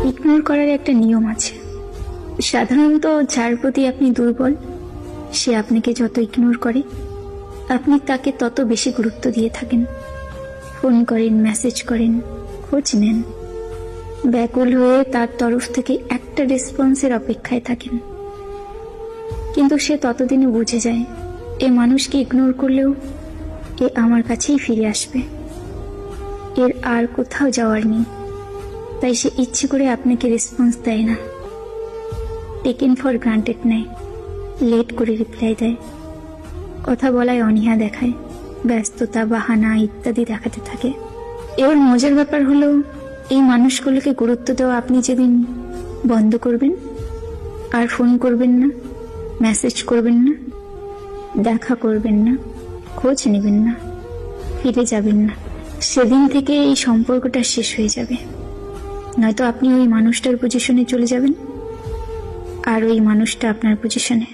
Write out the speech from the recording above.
Ignore করার একটা নিয়ম আছে। সাধারণত যার প্রতি আপনি দুর্বল সে আপনাকে যত ইগনোর করে আপনি তাকে তত বেশি গুরুত্ব দিয়ে থাকেন। ফোন করেন, মেসেজ করেন, খোঁজ নেন, ব্যাকুল হয়ে তার তরফ থেকে একটা রেসপন্সের অপেক্ষায় থাকেন। কিন্তু সে ততদিনে বুঝে যায় এ মানুষকে ইগনোর করলেও এ আমার কাছেই ফিরে আসবে, এর আর কোথাও যাওয়ার নেই। তাই সে ইচ্ছে করে আপনাকে রেসপন্স দেয় না, টেকেন ফর গ্রান্টেড নেয়, লেট করে রিপ্লাই দেয়, কথা বলায় অনীহা দেখায়, ব্যস্ততা, বাহানা ইত্যাদি দেখাতে থাকে। এবার মজার ব্যাপার হলো এই মানুষগুলোকে গুরুত্ব দেওয়া আপনি যেদিন বন্ধ করবেন, আর ফোন করবেন না, মেসেজ করবেন না, দেখা করবেন না, খোঁজ নেবেন না, ফিরে যাবেন না, সেদিন থেকে এই সম্পর্কটা শেষ হয়ে যাবে। নয়তো আপনি ওই মানুষটার পজিশনে চলে যাবেন আর ওই মানুষটা আপনার পজিশনে।